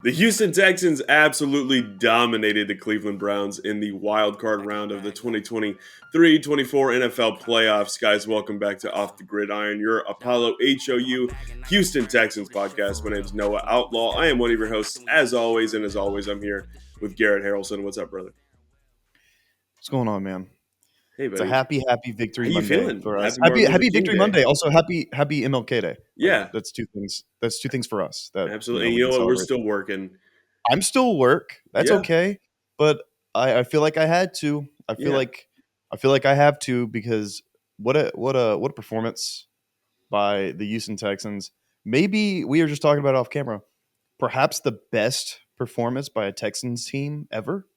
The Houston Texans absolutely dominated the Cleveland Browns in the wild card round of the 2023-24 NFL playoffs. Guys, welcome back to Off the Gridiron, your Apollo HOU Houston Texans podcast. My name is Noah Outlaw. I am one of your hosts, as always, and as always, I'm here with Garrett Harrelson. What's up, brother? What's going on, man? Hey, It's a buddy. happy Victory How you Monday feeling? for us. Happy Happy Martin Luther Happy King Victory Day. Monday. Also happy MLK Day. Like, Yeah, that's two things. That's two things for us that absolutely. And we you can know what? We're celebrate. still working. I'm still work. That's Yeah, okay, but I feel like I had to. yeah. I feel like I have to because what a performance by the Houston Texans. Maybe we were just talking about it off camera. Perhaps the best performance by a Texans team ever.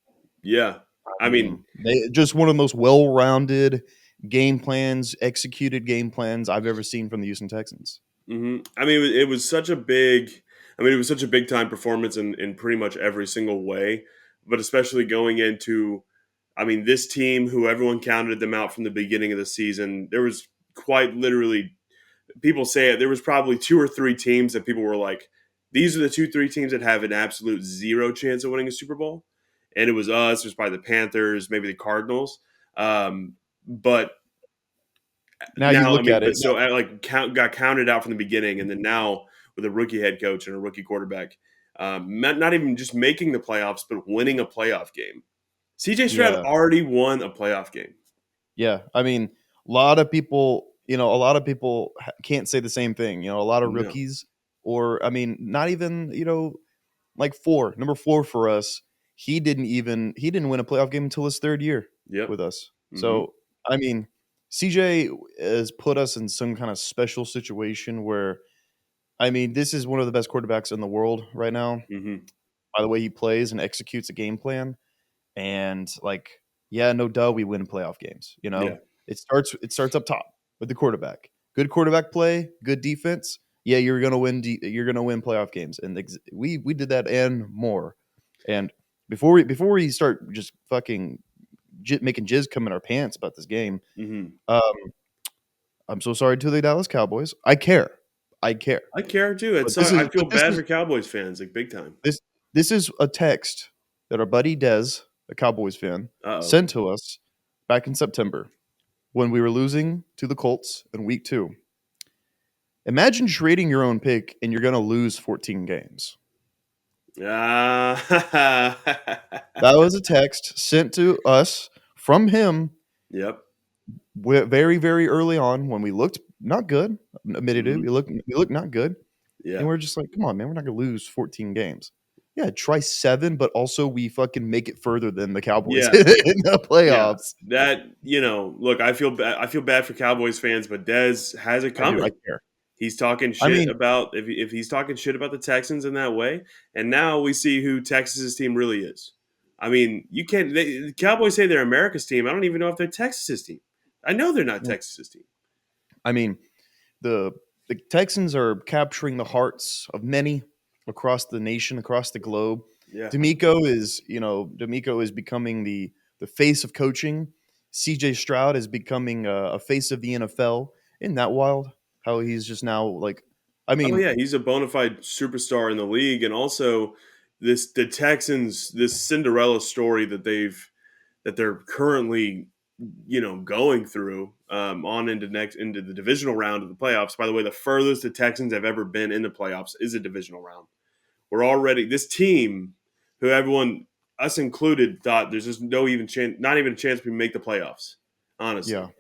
Yeah. I mean, They just one of the most well-rounded game plans, executed game plans I've ever seen from the Houston Texans. I mean, it was such a big. I mean, it was such a big time performance in pretty much every single way, but especially going into. I mean, this team, who everyone counted them out from the beginning of the season, there was quite literally. People say it. There was probably two or three teams that people were like, "These are the three teams that have an absolute zero chance of winning a Super Bowl," and it was us. It was probably the Panthers, maybe the Cardinals. But Now you now, I look mean, at but it. so I got counted out from the beginning, and then now with a rookie head coach and a rookie quarterback, not even just making the playoffs, but winning a playoff game. CJ Stroud Yeah, already won a playoff game. yeah. I mean, a lot of people can't say the same thing. A lot of No. rookies, or I mean, not even like number four for us. He didn't win a playoff game until his third year Yep. with us. hmm So I mean, CJ has put us in some kind of special situation where I mean, this is one of the best quarterbacks in the world right now. hmm By the way he plays and executes a game plan, and yeah, no duh, we win playoff games. Yeah. It starts up top with the quarterback. Good quarterback play, good defense. Yeah, you're gonna win. You're gonna win playoff games, and we did that and more. And before we start just fucking making jizz come in our pants about this game, hmm um, I'm so sorry to the Dallas Cowboys. I care. I care. I care too. But I feel bad for Cowboys fans, like big time. this this is a text that our buddy Dez, a Cowboys fan, Uh sent to us back in September when we were losing to the Colts in week 2. Imagine trading your own pick and you're going to lose 14 games. oh. Ah. That was a text sent to us from him Yep. very, very early on when we looked not good. Admitted it. hmm We looked not good. And Yeah. we're just like, come on, man, we're not going to lose 14 games. Yeah, try 7, but also we fucking make it further than the Cowboys Yeah. in the Yeah, playoffs. that look, I feel bad. I feel bad for Cowboys fans, but Dez has it I do. I coming. care. He's talking I shit mean, about if he's talking shit about the Texans in that way, and now we see who Texas's team really is. I mean, you can't. The Cowboys say they're America's team. I don't even know if they're Texas's team. I know they're not Texas's team. I mean, the the Texans are capturing the hearts of many across the nation, across the globe. Yeah. D'Amico is becoming the face of coaching. CJ Stroud is becoming a face of the NFL. Isn't that wild? How he's just now like, I Oh mean, yeah, he's a bona fide superstar in the league, and also the Texans, this Cinderella story that they're currently going through on into the divisional round of the playoffs. By the way, the furthest the Texans have ever been in the playoffs is a divisional round. We're already this team, who everyone, us included, thought there's just no even chance, not even a chance we make the playoffs. yeah, Honestly,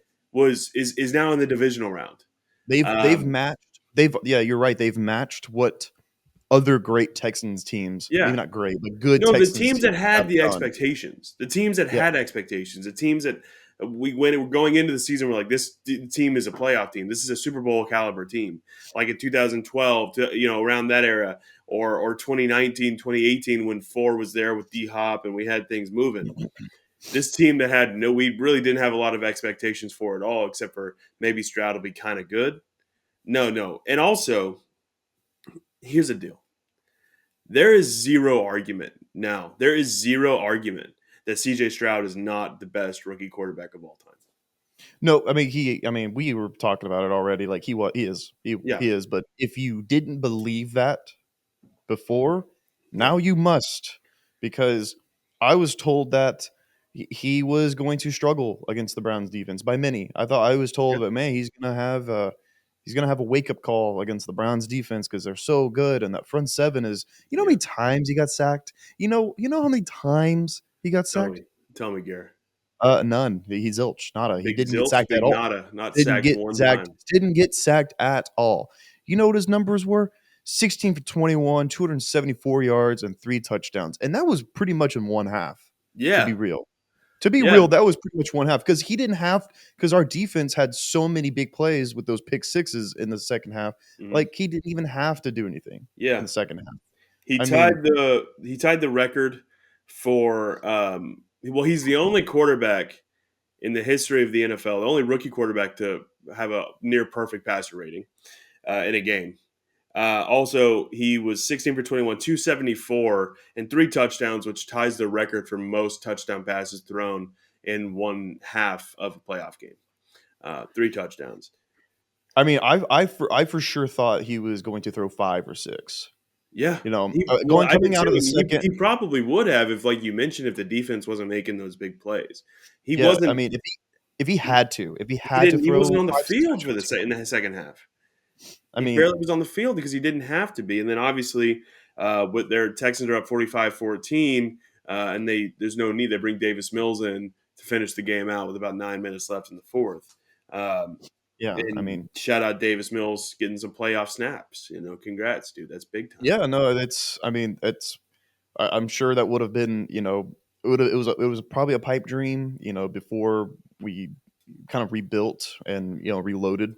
is now in the divisional round. they've Um, matched. They've yeah, you're right. They've matched what other great Texans teams, maybe yeah, not great, but good no, the Texans teams that teams had have the done. expectations, the teams that Yeah, had expectations, the teams that we're going into the season, we're like, this team is a playoff team. This is a Super Bowl caliber team, like in 2012, around that era, or 2019, 2018, when Four was there with D Hop and we had things moving. This team that had we really didn't have a lot of expectations for at all, except for maybe Stroud will be kind of good. No, and also here's the deal. There is zero argument now. There is zero argument that CJ Stroud is not the best rookie quarterback of all time. no, I mean we were talking about it already. Like he is, Yeah. he is. But if you didn't believe that before, Now Yeah. you must, because I was told that he was going to struggle against the Browns defense by many. I was told Yeah. that, man, he's gonna have a wake up call against the Browns defense because they're so good, and that front seven is. You know how Yeah. many times he got sacked? You know how many times he got Tell sacked? me. Tell me, Garrett. None. He's zilch. Nada. He Big didn't get zilch, sacked at big all. nada. Not Didn't sacked get one sacked. time. Didn't get sacked at all. You know what his numbers were? 16 for 21, 274 yards, and 3 touchdowns. And that was pretty much in one half, to be Yeah. real. To be Yeah. real, that was pretty much one half because our defense had so many big plays with those pick sixes in the second half. Mhm. Like he didn't even have to do anything in Yeah. the second half. He I mean, tied the record for well, he's the only quarterback in the history of the NFL, the only rookie quarterback to have a near perfect passer rating in a game. Also, he was 16 for 21, 274, and 3 touchdowns, which ties the record for most touchdown passes thrown in one half of a playoff game. 3 touchdowns. I for sure thought he was going to throw 5 or 6. Yeah. Well, Going I did coming out too. of the And second. he probably would have if, like you mentioned, if the defense wasn't making those big plays. He Yeah, I wasn't. mean, if he He, had to, if he he had to didn't. He throw wasn't on the 5 6 field for touchdowns, he in would. the second half. I He mean, barely was on the field because he didn't have to be. And then obviously, with their Texans are up 45-14, and there's no need. They bring Davis Mills in to finish the game out with about 9 minutes left in the fourth. Um, yeah, I and mean, shout out Davis Mills getting some playoff snaps. Congrats, dude. That's big time. yeah, no, that's. I mean, it's. I'm sure that would have been, it was probably a pipe dream, before we kind of rebuilt and reloaded. It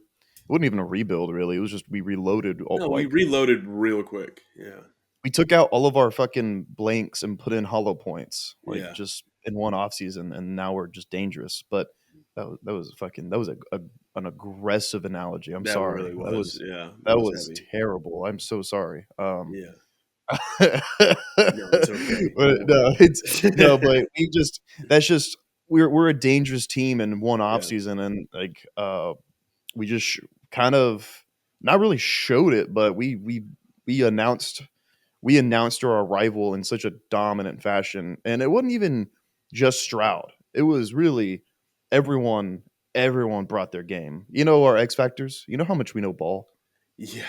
wasn't even a rebuild really. It was just we reloaded. No, we Like reloaded real quick. Yeah, we took out all of our fucking blanks and put in hollow points, like yeah. just in one off season, and now we're just dangerous. But that was an aggressive analogy. I'm That sorry. really That was. was Yeah, that that was was heavy. terrible. I'm so sorry. Yeah. But No, it's okay. no, but that's just we're a dangerous team in one off Yeah. season, and like we just kind of not really showed it, but we announced our arrival in such a dominant fashion, and it wasn't even just Stroud. It was really everyone. Everyone brought their game. Our X factors. You know how much we know ball. Yeah.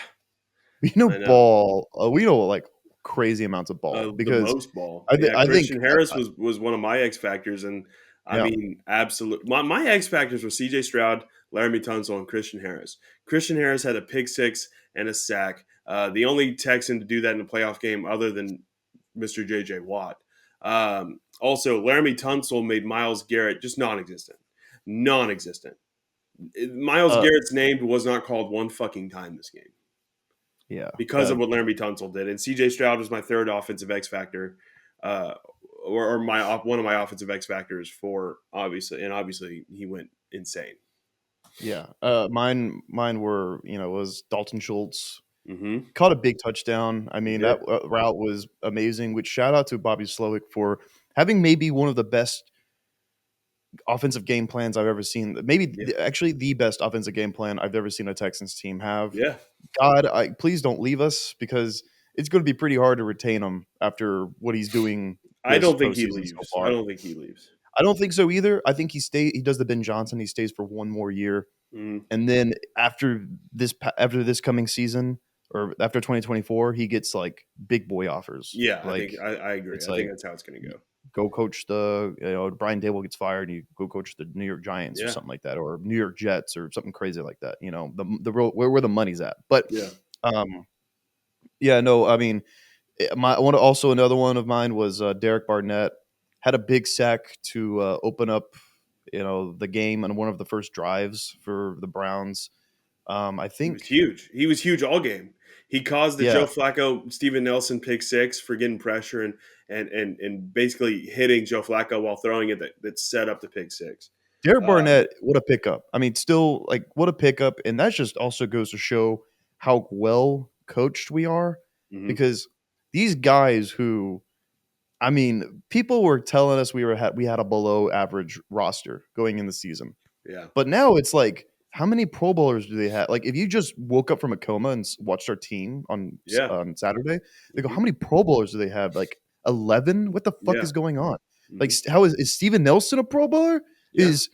We know I know. ball. We know like crazy amounts of ball The because most ball. I, th- Yeah, I think Christian Harris was one of my X factors, and I yeah. mean, absolute. My X factors were C.J. Stroud, Laramie Tunsil, and Christian Harris. Christian Harris had a pick six and a sack. The only Texan to do that in a playoff game, other than Mr. J.J. Watt. Also, Laramie Tunsil made Myles Garrett just non-existent. Non-existent. Myles Uh, Garrett's name was not called one fucking time this game yeah. because of what Laramie Tunsil did. And C.J. Stroud was my third offensive X factor, uh, or my one of my offensive X factors for obviously he went insane. Yeah. Mine were, was Dalton Schultz. Mm-hmm. Caught a big touchdown. I He mean, did. that route was amazing, which shout out to Bobby Slowick for having maybe one of the best offensive game plans I've ever seen. Maybe Yeah. actually the best offensive game plan I've ever seen a Texans team have. Yeah. God, please don't leave us because it's going to be pretty hard to retain him after what he's doing I this don't think he postseason so leaves. I far. don't think he leaves. I don't think so either. I think he does the Ben Johnson. He stays for one more year, Mm. and then after this coming season or after 2024, he gets like big boy offers. Yeah, I Like think I agree. it's I think like that's how it's going to go. go coach Brian Dable gets fired, and you go coach the New York Giants or Yeah. something like that, or New York Jets or something crazy like that. The real where the money's at. But Yeah. yeah, no, I mean, also another one of mine was Derek Barnett had a big sack to open up, the game on one of the first drives for the Browns. I He was think, huge. He was huge all game. He caused the yeah, Joe Flacco, Steven Nelson pick six for getting pressure and basically hitting Joe Flacco while throwing it that set up the pick six. Derek Um, Barnett, what a pickup. I mean, still like what a pickup, and that just also goes to show how well coached we are mhm. because these guys who. I mean, people were telling us we had a below average roster going in the season. Yeah. But now it's like, how many Pro Bowlers do they have? Like, if you just woke up from a coma and watched our team Yeah. on Saturday, they go, Hmm. how many Pro Bowlers do they have? Like 11? What the fuck Yeah. is going on? Like, Hmm. how is Steven Nelson a Pro Bowler? Yeah. Is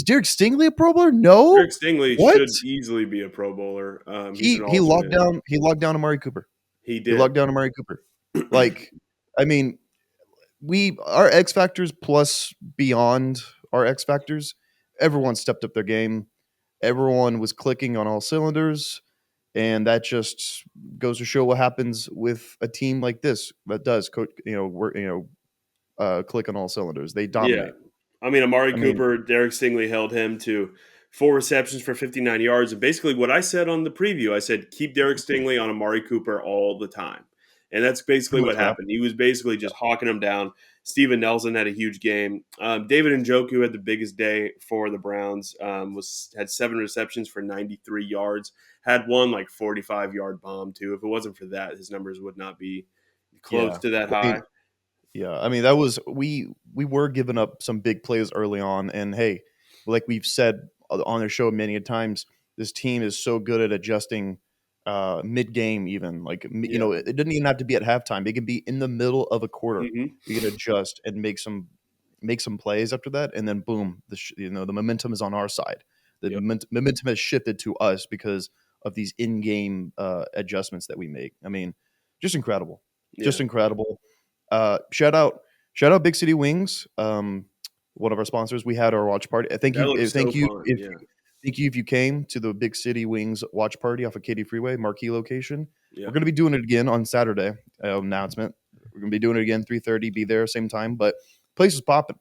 Derek Stingley a Pro Bowler? No. Eric Stingley What? should easily be a Pro Bowler. He's an alternate. He locked down Amari Cooper. He He locked did. down Amari Cooper. Like, I mean, we our X factors plus beyond our X factors, everyone stepped up their game. Everyone was clicking on all cylinders, and that just goes to show what happens with a team like this that does, work, click on all cylinders. They Yeah. dominate. I mean, Amari I mean, Cooper, Derek Stingley held him to 4 receptions for 59 yards. And basically, what I said on the preview, I said, keep Derek Stingley on Amari Cooper all the time. And that's basically pretty what much what happened. He was basically just hawking him down. Steven Nelson had a huge game. David Njoku had the biggest day for the Browns. Had 7 receptions for 93 yards. Had one like 45-yard bomb too. If it wasn't for that, his numbers would not be close yeah. to that I mean, high. yeah, I mean that was we were giving up some big plays early on, and hey, like we've said on the show many a times, this team is so good at adjusting mid game. Even like Yeah. it doesn't even have to be at halftime; it can be in the middle of a quarter. Hmm. We can adjust and make some plays after that, and then boom, the momentum is on our side. The Yep. momentum has shifted to us because of these in game adjustments that we make. I mean, just incredible, Yeah. just incredible. Shout out Big City Wings, one of our sponsors. We had our watch party. Thank That you, looks so fun. Yeah. thank you if you came to the Big City Wings watch party off of Katy Freeway marquee location. Yeah. We're gonna be doing it again on Saturday. Announcement. We're gonna be doing it again 3:30. Be there same time. But place is popping.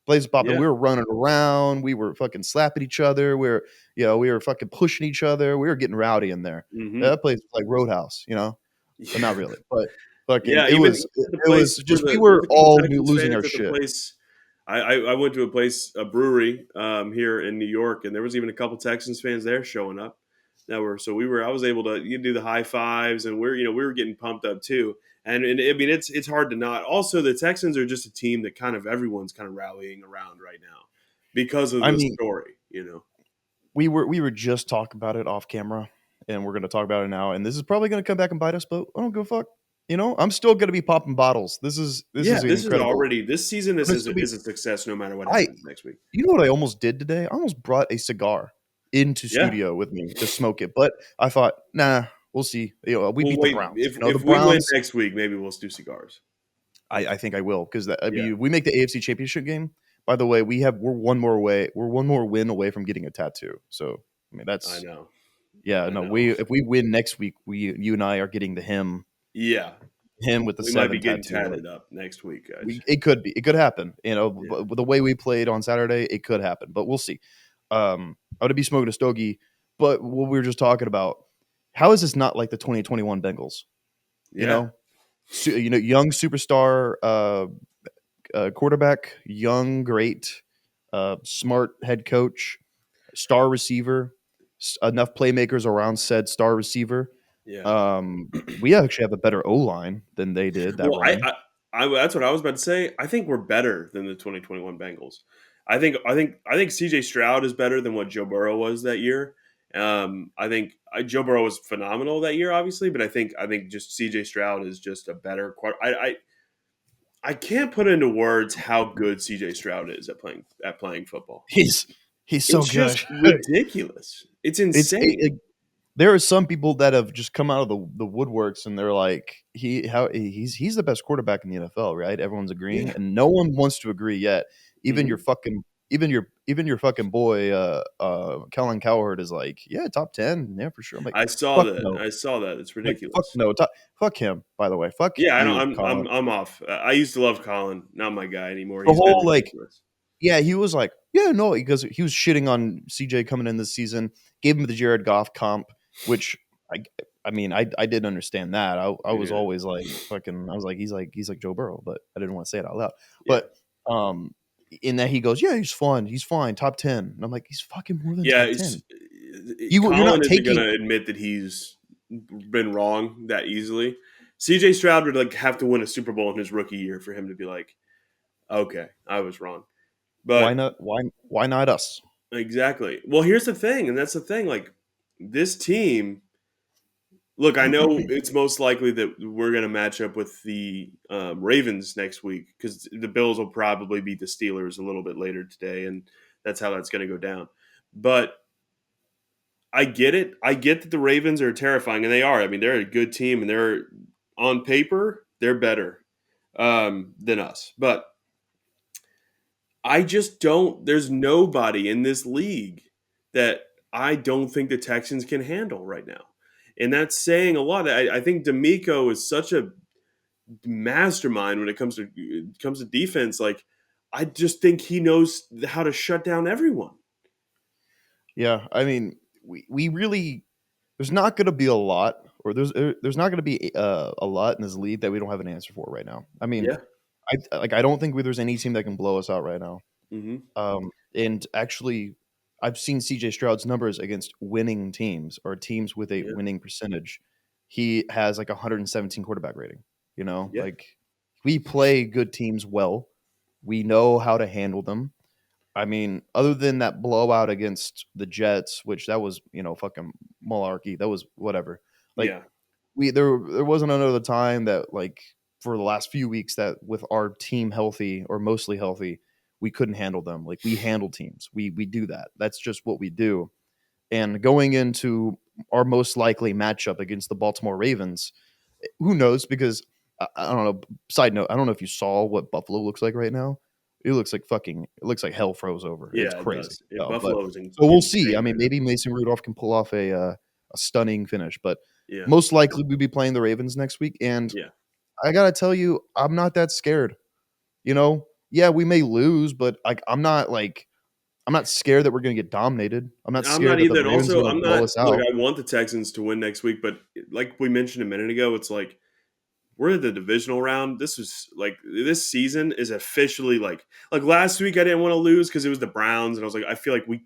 Place is popping. Yeah. We were running around. We were fucking slapping each other. We were fucking pushing each other. We were getting rowdy in there. Hmm. That place was like Roadhouse, but not really. But fucking, Yeah, it even was at the it was place for just we there was were a couple all Texans losing our fans at the shit. place. I went to a brewery here in New York, and there was even a couple Texans fans there showing up. I was able to do the high fives, and we were getting pumped up too. And I mean it's hard to not. Also, the Texans are just a team that kind of everyone's kind of rallying around right now because of I the mean, story. we were just talking about it off camera, and we're gonna talk about it now. And this is probably gonna come back and bite us, but I don't give a fuck. I'm still gonna be popping bottles. This is This is incredible. already this season. I'm This gonna is still a, be. is a success no matter what I happens next week. You know what I almost did today? I almost brought a cigar into Yeah. studio with me to smoke it, but I thought, nah, we'll see. We Well, beat the wait. Browns. The If we win Browns. next week, maybe we'll do cigars. I think I will because Yeah, we make the AFC Championship game. By the way, we're one more away. We're one more win away from getting a tattoo. So I mean I that's know. yeah. I No, know. if we win next week, you and I are getting the Yeah, him with the we might be 7 getting tattoo. tatted up next week, guys. It could happen. Yeah. With the way we played on Saturday, it could happen, but we'll see. I would be smoking a stogie, but what we were just talking about, how is this not like the 2021 Bengals? You Yeah. know, young superstar quarterback, young, great, smart head coach, star receiver, enough playmakers around said star receiver. Yeah. We actually have a better O line than they did that Well, run. that's what I was about to say. I think we're better than the 2021 Bengals. I think CJ Stroud is better than what Joe Burrow was that year. I think Joe Burrow was phenomenal that year, obviously, but I think just CJ Stroud is just a better. I can't put into words how good CJ Stroud is at playing football. He's he's so It's good. just ridiculous. It's It's insane. there are some people that have just come out of the woodworks and they're like he's the best quarterback in the NFL, right? Everyone's agreeing, Yeah. and no one wants to agree yet. Even your Mhm. fucking even your fucking boy Kellen Cowherd is like, yeah, top 10, yeah, for sure. I'm like, I saw fuck that. no. I saw that. It's I'm like, fuck ridiculous. no. Fuck him, by the way. Fuck Yeah, I don't, you, I'm Colin. I'm off. I used to love Colin. Not my guy anymore. The He's been whole like ridiculous. Yeah, he was like, yeah, no, because he was shitting on CJ coming in this season, gave him the Jared Goff comp, which I I mean, I didn't understand that. I was Yeah, always like fucking I was like he's like Joe Burrow, but I didn't want to say it out loud. yeah, But in that he goes, yeah, he's fun. He's fine, top 10. And I'm like, he's fucking more than yeah. top 10. You're Colin not isn't going taking to admit that he's been wrong that easily. CJ Stroud would like have to win a Super Bowl in his rookie year for him to be like, okay, I was wrong. why But not why not us? Exactly. Well, here's the thing, and that's the thing. Like this team, look, I know it's most likely that we're going to match up with the Ravens next week because the Bills will probably beat the Steelers a little bit later today, and that's how that's going to go down. But I get it. I get that the Ravens are terrifying, and they are. I mean, they're a good team, and they're on paper they're better than us. But I just don't. There's nobody in this league that I don't think the Texans can handle right now, and that's saying a lot. I think D'Amico is such a mastermind when it comes to defense. Like I just think he knows how to shut down everyone. Yeah, I mean, we really there's not going to be a lot, or there's not going to be a lot in this league that we don't have an answer for right now. I mean, Yeah. I don't think there's any team that can blow us out right now. Hmm. And actually, I've seen CJ Stroud's numbers against winning teams or teams with a Yeah. winning percentage. He has like 117 quarterback rating. You know, Yeah. like we play good teams well. We know how to handle them. I mean, other than that blowout against the Jets, which that was, fucking malarkey. That was whatever. Like Yeah. there wasn't another time that like for the last few weeks that with our team healthy or mostly healthy, we couldn't handle them. Like we handle teams. We do that. That's just what we do. And going into our most likely matchup against the Baltimore Ravens, who knows? Because I don't know. Side note, I don't know if you saw what Buffalo looks like right now. It looks like hell froze over. It's Yeah, it crazy. does. Yeah, But Buffalo is so we'll see. I insane mean, right now. maybe Mason Rudolph can pull off a stunning finish, but Yeah. most likely we'll be playing the Ravens next week. And Yeah. I gotta tell you, I'm not that scared. Yeah, we may lose, but I'm not scared that we're gonna get dominated. I'm not I'm scared not that the either. And Ravens are also, gonna I'm blow not. us Look, out. I want the Texans to win next week, but like we mentioned a minute ago, it's like we're in the divisional round. This season is officially like last week. I didn't want to lose because it was the Browns, and I was like, I feel like we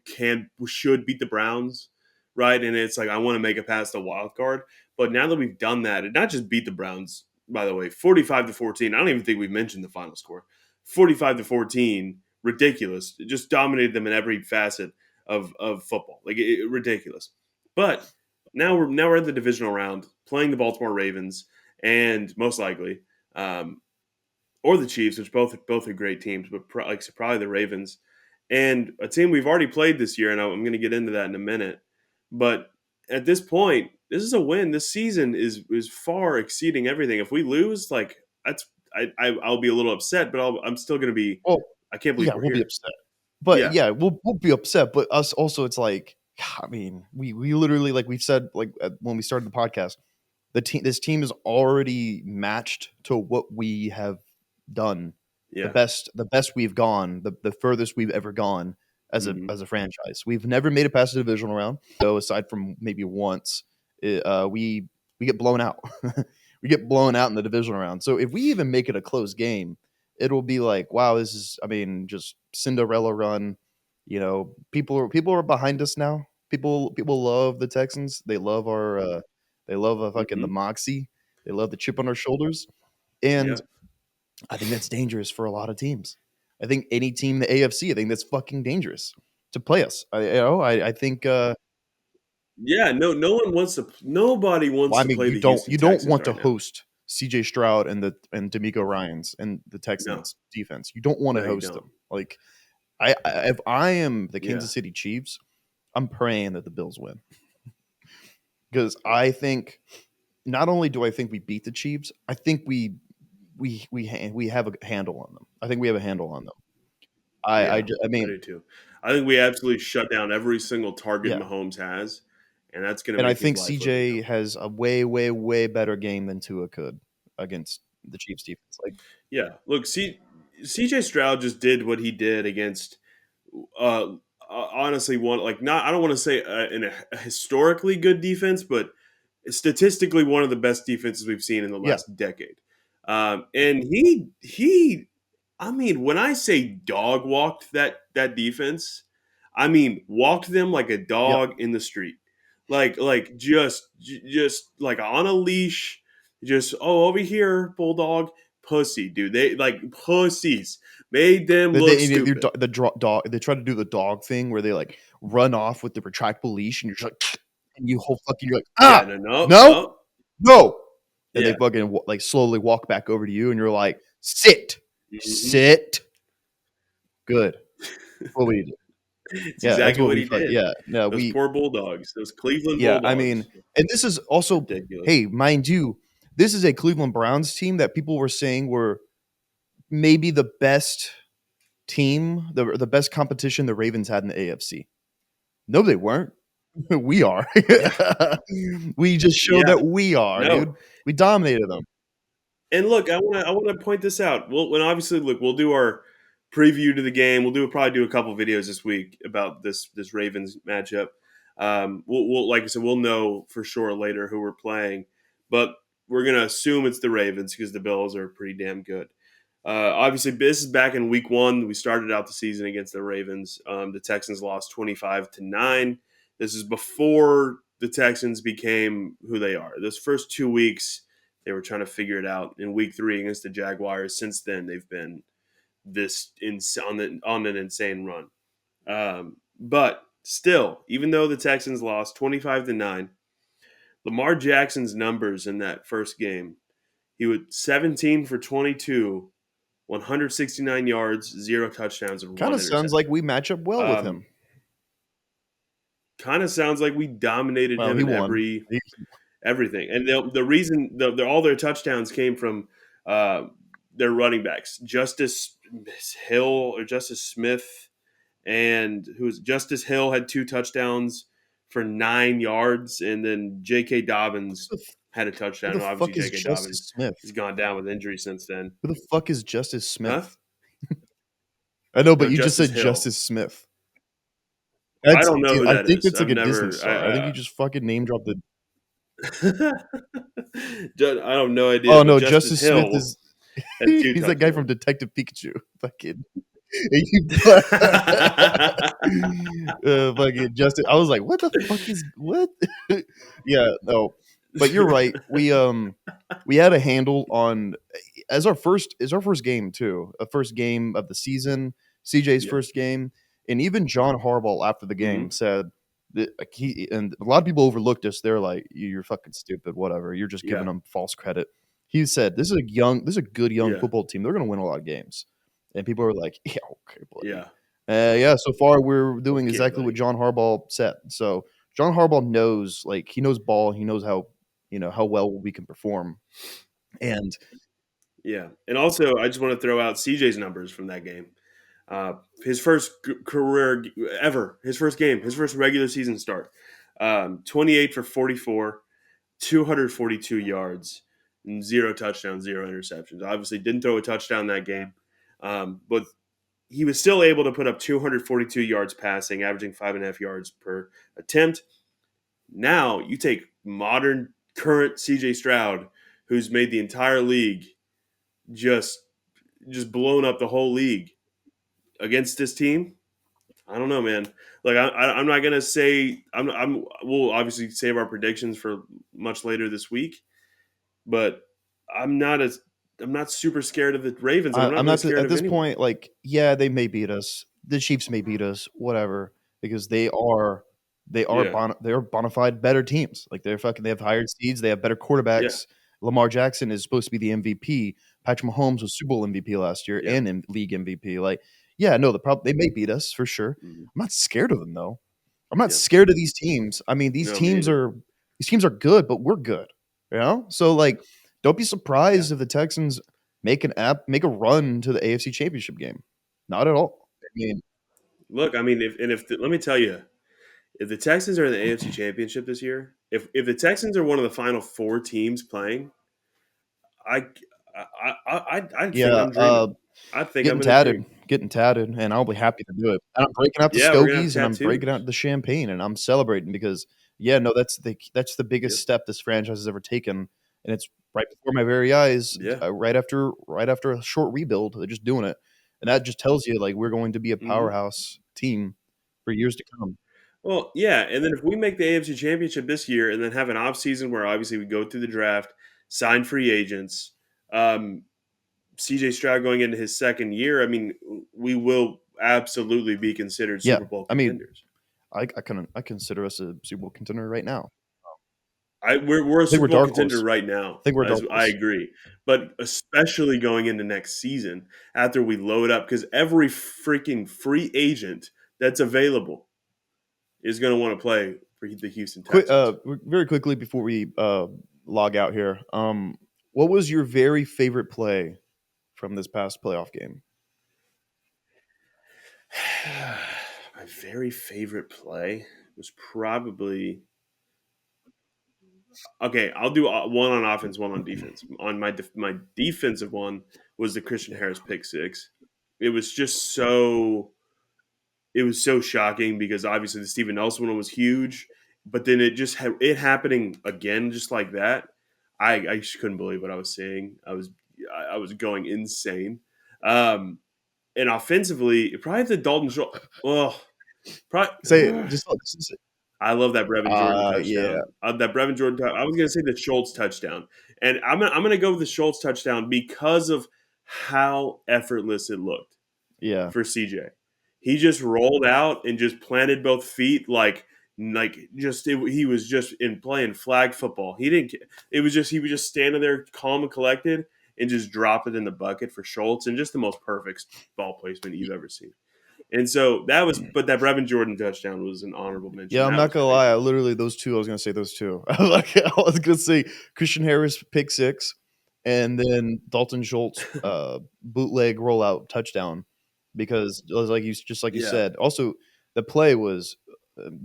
should beat the Browns, right? And it's like I want to make it past the wild card. But now that we've done that, and not just beat the Browns, by the way, 45-14. I don't even think we mentioned the final score. 45-14, ridiculous. It just dominated them in every facet of football, ridiculous. But now we're in the divisional round, playing the Baltimore Ravens and most likely, um, or the Chiefs, which both are great teams, but probably the Ravens and a team we've already played this year, and I'm going to get into that in a minute. But at this point, this is a win. This season is far exceeding everything. If we lose, like I'll be a little upset, but I'm still going to be. Well, I can't believe yeah, we're we'll be here. upset. But Yeah, yeah, we'll be upset. But us also, it's like, I mean, we literally like we've said when we started the podcast, this team is already matched to what we have done. The yeah, best we've gone, the furthest we've ever gone hmm as a franchise. We've never made it past the divisional round. So aside from maybe once, we get blown out. We get blown out in the divisional round. So if we even make it a close game, it'll be like, wow, this is, I mean, just Cinderella run. People are behind us now. People love the Texans. They love fucking the hmm moxie. They love the chip on our shoulders. yeah. And I think that's dangerous for a lot of teams. I think any team in the AFC, I think that's fucking dangerous to play us. I think Yeah, no one wants to. Nobody wants well, I to mean, play you the don't Houston you don't Texans want to right now. host CJ Stroud and D'Amico Ryans and the No, Texans defense. You don't want to no, you host don't. them. Like if I am the Yeah, Kansas City Chiefs, I'm praying that the Bills win because I think not only do I think we beat the Chiefs, I think we have a handle on them. I think we have a handle on them. yeah, I I mean, do too. I think we absolutely shut down every single target yeah, Mahomes has, and that's going to and I make his think life living CJ hell. has a way, way, way better game than Tua could against the Chiefs defense. Like, Yeah, look, CJ Stroud just did what he did against. Uh, Honestly, one like not. I don't want to say a historically good defense, but statistically one of the best defenses we've seen in the yeah, last decade. And he, I mean, when I say dog walked that defense, I mean walked them like a yep, dog in the street, just like on a leash. Just over here, bulldog. pussy, dude. They like pussies. Made them look stupid. They try to do the dog thing where they like run off with the retractable leash, and you're just like, and you whole fucking, you're like, Yeah, ah, no, no, no, and they yeah. fucking like slowly walk back over to you, and you're like, sit, Mm-hmm. sit, good. What we do. It's Yeah, that's exactly what what we he did. yeah, no, Those we poor Bulldogs. Those Cleveland yeah, I mean, Bulldogs. and this is also, Ridiculous. hey, mind you, this is a Cleveland Browns team that people were saying were maybe the best team, the best competition the Ravens had in the AFC. No, they weren't. We are. Yeah. We just showed Yeah. that we are, No. dude. We dominated them. And look, I want to point this out. When obviously, look, we'll do our preview to the game. Probably do a couple videos this week about this Ravens matchup. We'll like I said, we'll know for sure later who we're playing, but we're gonna assume it's the Ravens because the Bills are pretty damn good. Obviously, this is back in Week 1. We started out the season against the Ravens. The Texans lost 25-9. This is before the Texans became who they are. Those first 2 weeks, they were trying to figure it out. In Week 3 against the Jaguars, since then they've been on an insane run. But still, even though the Texans lost 25-9, Lamar Jackson's numbers in that first game, he was 17 for 22, 169 yards, 0 touchdowns, and Kind 1 of sounds like interception. we match up well with him. Kind of sounds like we dominated Well, him he in won. everything. And the reason all their touchdowns came from their running backs, Justice Hill or Justice Smith, and Justice Hill had 2 touchdowns for 9 yards, and then J.K. Dobbins had a Who touchdown. the Obviously, fuck is J.K. Dobbins Justice Smith? has gone down with injury since then. Who the fuck is Justice Huh? Smith? I know, but No, you just Justice said Hill. Justice Smith. I don't know who I that think is. it's like I've a Disney never. star. I think you just fucking name dropped the. I have no idea. Oh But no, Justice Justice Smith Hill is. had 2 He's that guy from touchdowns. Detective Pikachu. Fucking. Fucking Justice. I was like, what the fuck is what? Yeah, no, but you're right. We had a handle on our first game too, a first game of the season. CJ's Yeah. first game, and even John Harbaugh after the game Mhm. said that, like, he and a lot of people overlooked us. They're like, "You're fucking stupid, whatever. You're just giving Yeah. them false credit." He said, this is a good young Yeah. football team. They're going to win a lot of games." And people are like, "Yeah, okay, buddy." Yeah. Yeah, so far we're doing Okay, exactly what buddy. John Harbaugh said. So John Harbaugh knows, like, he knows ball. He knows how well we can perform. And Yeah. And also, I just want to throw out CJ's numbers from that game. His first career ever, his first game, his first regular season start. 28 for 44, 242 yards, and 0 touchdowns, 0 interceptions. Obviously, didn't throw a touchdown that game, but he was still able to put up 242 yards passing, averaging 5.5 yards per attempt. Now you take modern, current CJ Stroud, who's made the entire league just blown up the whole league against this team. I don't know, man. Like I'm not gonna say we'll obviously save our predictions for much later this week, but I'm not as I'm not super scared of the Ravens, and I'm not I'm really not scared at of this anyone. point. Like, yeah, they may beat us. The Chiefs may beat us, whatever, because Yeah, they are bona fide better teams. Like, they have higher seeds, they have better yeah, quarterbacks. Lamar Jackson is supposed to be the MVP. Patrick Mahomes was Super Bowl MVP last year yeah. and league MVP. Like, yeah, no, they may beat us for sure. Mhm. I'm not scared of them though. I'm not Yeah. scared of these teams. I mean, No, me either. these teams are good, but we're good. You know? So, like, don't be Yeah. surprised if the Texans make a run to the AFC Championship game. Not at all. I mean, Look, I mean, let me tell you, if the Texans are in the AFC Championship this year, if the Texans are one of the final 4 teams playing, I I think yeah, I'm dreaming. I think I'm in a dream. getting tatted, and I'll be happy to do it. And I'm breaking out the Yeah, we're gonna have stogies, and I'm breaking tattoos. out the champagne, and I'm celebrating because, yeah, no, that's the biggest Yep. step this franchise has ever taken, and it's right before my very eyes, Yeah. right after a short rebuild. They're just doing it, and that just tells you, like, we're going to be a Hmm. powerhouse team for years to come. Well, yeah, and then if we make the AFC Championship this year, and then have an off season where obviously we go through the draft, sign free agents, um, CJ Stroud going into his second year, I mean, we will absolutely be considered Yeah, Super Bowl I mean, contenders. I consider us a Super Bowl contender right now. We're a I think we're Super Bowl dark contender horse. right I now. think we're As dark I horse. agree, but especially going into next season after we load up, because every freaking free agent that's available is going to want to play for the Houston Quick, Texans. very quickly before we log out here, what was your very favorite play from this past playoff game? My very favorite play was probably okay. I'll do one on offense, one on defense. On my defensive one was the Christian Harris pick six. It was just so it was so shocking because obviously the Steven Nelson one was huge, but then it just had it happening again just like that. I just couldn't believe what I was seeing. I was going insane. Um, and offensively, probably the Dalton Schultz. Oh, Say probably. just I love that Brevin Jordan yeah, touchdown. That Brevin Jordan. I was going to say the Schultz touchdown, and I'm gonna go with the Schultz touchdown because of how effortless it looked yeah. for CJ. He just rolled out and just planted both feet like just he was just in playing flag football. He didn't. It was just he was just standing there calm and collected and just drop it in the bucket for Schultz and just the most perfect ball placement you've ever seen. And so that was, but that Brevin Jordan touchdown was an honorable mention. Yeah, I'm That not was my gonna lie. favorite. I was gonna say those two. I was gonna say Christian Harris pick six, and then Dalton Schultz bootleg rollout touchdown, because it was like you Yeah. said. Also, the play was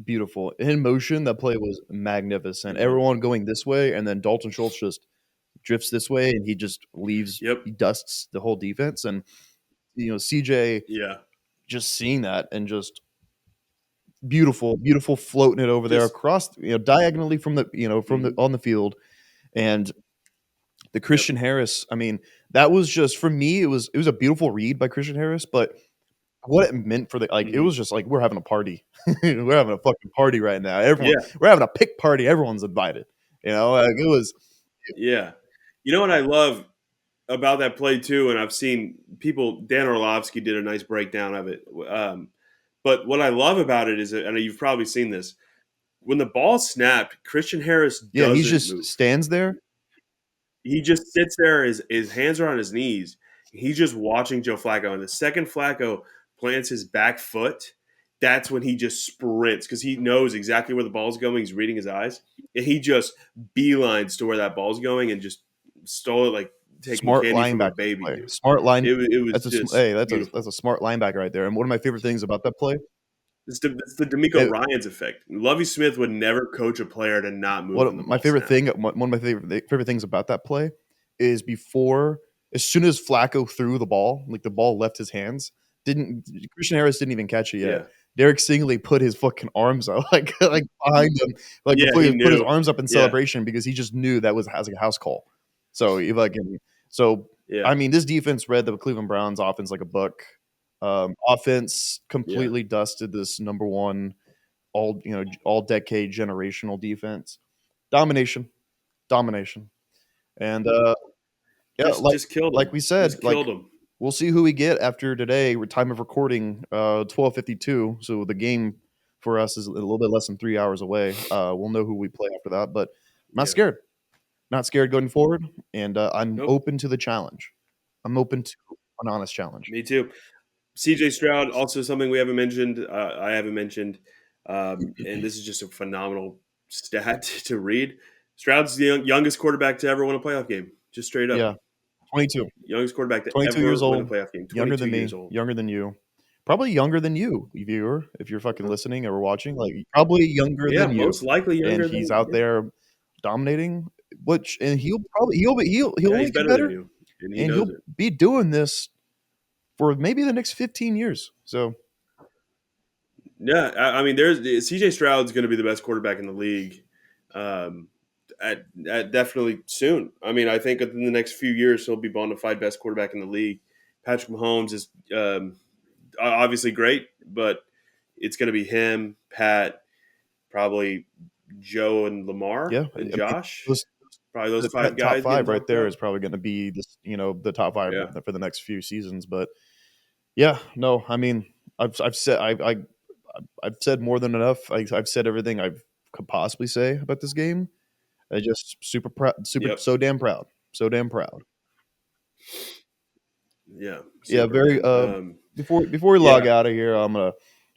beautiful in motion. That play was magnificent. It was. Everyone going this way, and then Dalton Schultz just drifts this way, and he just leaves. Yep. He dusts the whole defense, and CJ Yeah. just seeing that and just beautiful floating it over there Just. across, diagonally from the, from the Mhm. on the field. And the Yep. Christian Harris, I mean, that was just for me, it was a beautiful read by Christian Harris, but what it meant for the, like, it Mhm. was just like we're having a party. We're having a fucking party right now. Yeah. We're having a pick party. Everyone's invited. Like it was. Yeah. You know what I love about that play too, and I've seen people. Dan Orlovsky did a nice breakdown of it. But what I love about it is, and you've probably seen this, when the ball snapped, Christian Harris Yeah, he doesn't just move. stands there. He just sits there. His hands are on his knees. He's just watching Joe Flacco. And the second Flacco plants his back foot, that's when he just sprints because he knows exactly where the ball's going. He's reading his eyes. And he just beelines to where that ball's going and just stole it like taking Smart candy from a linebacker baby, play. dude. Smart line. It was just Hey, that's beautiful. a smart linebacker right there. And one of my favorite things about that play, It's the D'Amico it, Ryans effect. Lovey Smith would never coach a player to not move when the my ball favorite snapped. thing, one of my favorite things about that play is as soon as Flacco threw the ball, like the ball left his hands, didn't Christian Harris didn't even catch it yet. Yeah. Derek Stingley put his fucking arms up, like behind him, like Yeah, before he he put his knew. arms up in Yeah. celebration because he just knew that was as like a house call. So if like, Yeah. I mean, this defense read the Cleveland Browns offense like a book. Offense Yeah. completely dusted this number one all decade generational defense. Domination, domination, and yeah, Just killed like him. we said, Just like killed him. we'll see who we get after today. Time of recording, 12:52. So the game for us is a little bit less than 3 hours away. We'll know who we play after that, but I'm not Yeah. scared. Not scared going forward, and I'm Nope. open to the challenge. I'm open to an honest challenge. Me too. CJ Stroud, also something we haven't mentioned. I haven't mentioned, and this is just a phenomenal stat to read. Stroud's the youngest quarterback to ever win a playoff game. Just straight up, Yeah, 22. youngest quarterback to 22 years ever win a old, playoff game. younger 22 than years me, old. younger than you, probably younger than you, viewer, if you're fucking listening or watching. Like probably younger Yeah, than you, most likely and younger he's than. out Yeah, there dominating. Which and he'll yeah, only he's get better than better, you, and he and knows he'll it. be doing this for maybe the next 15 years. So Yeah, I mean, there's CJ Stroud's going to be the best quarterback in the league. Um, at definitely soon. I mean, I think in the next few years he'll be bona fide best quarterback in the league. Patrick Mahomes is obviously great, but it's going to be him, Pat, probably Joe and Lamar yeah, I and mean, Josh. those Probably those five That top guys getting five right talked there about. is probably going to be this, the top five Yeah. for the next few seasons. But yeah, no, I mean, I've said I've said more than enough. I've said everything I could possibly say about this game. I just super proud, Yep. so damn proud, so damn proud. Yeah. Yeah, Super, very. man. Before we log Yeah. out of here, I'm gonna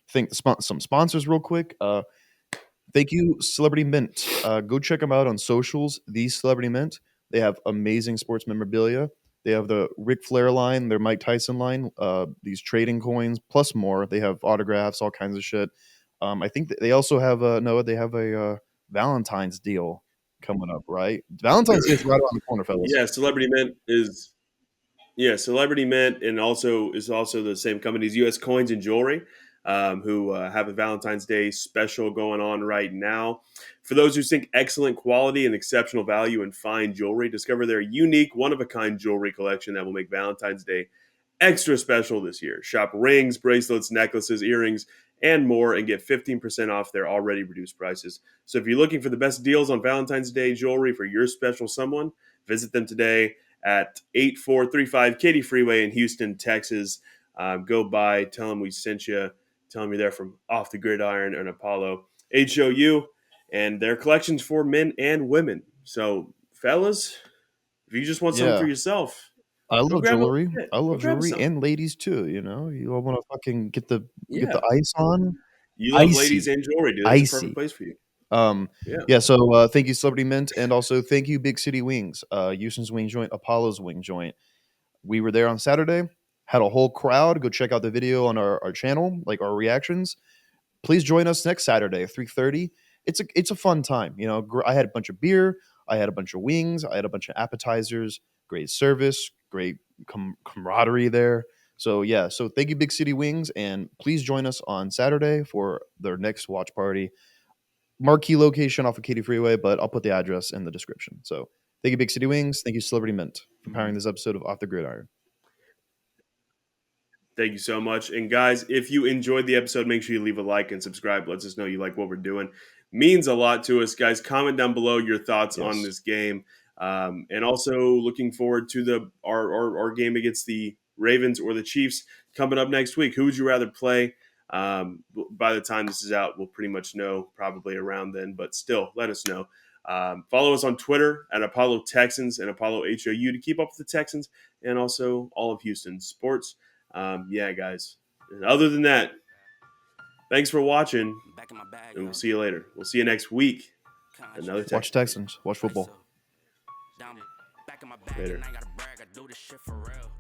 thank some sponsors real quick. Thank you, Celebrity Mint. Go check them out on socials. The Celebrity Mint. They have amazing sports memorabilia. They have the Ric Flair line, their Mike Tyson line, these trading coins, plus more. They have autographs, all kinds of shit. I think that they also have Noah. They have a Valentine's deal coming up, right? Valentine's Day is right around the corner, fellas. Yeah. Celebrity Mint is Celebrity Mint, and also the same company as U.S. Coins and Jewelry, who have a Valentine's Day special going on right now. For those who seek excellent quality and exceptional value in fine jewelry, discover their unique, one-of-a-kind jewelry collection that will make Valentine's Day extra special this year. Shop rings, bracelets, necklaces, earrings, and more, and get 15% off their already reduced prices. So if you're looking for the best deals on Valentine's Day jewelry for your special someone, visit them today at 8435 Katy Freeway in Houston, Texas. Go by, tell them we sent you, tell them you're there from Off the Gridiron and Apollo HOU, and their collections for men and women. So, fellas, if you just want something for Yeah, yourself, I go love grab a jewelry. I go love grab jewelry something. and ladies too. You all want to fucking get Yeah, the ice on, you love ladies icy, and jewelry, dude. That's a perfect icy. place for you. Um, Yeah. yeah. So thank you, Celebrity Mint, and also thank you, Big City Wings, Houston's Wing Joint, Apollo's Wing Joint. We were there on Saturday. Had a whole crowd. Go check out the video on our channel, like our reactions. Please join us next Saturday, 3:30. It's a fun time. I had a bunch of beer, I had a bunch of wings, I had a bunch of appetizers, great service, great camaraderie there. So yeah, so thank you, Big City Wings, and please join us on Saturday for their next watch party. Marquee location off of Katy Freeway, but I'll put the address in the description. So thank you, Big City Wings. Thank you, Celebrity Mint, for powering this episode of Off the Gridiron. Thank you so much. And guys, if you enjoyed the episode, make sure you leave a like and subscribe. Lets us know you like what we're doing. Means a lot to us, guys. Comment down below your thoughts on Yes. this game, and also looking forward to our game against the Ravens or the Chiefs coming up next week. Who would you rather play? By the time this is out, we'll pretty much know probably around then. But still, let us know. Follow us on Twitter at Apollo Texans and Apollo HOU to keep up with the Texans and also all of Houston's sports. Yeah, guys. And other than that, thanks for watching, and we'll see you later. We'll see you next week. Another Watch Texans. Texans. Watch football. Later. I gotta brag, I do this shit for real.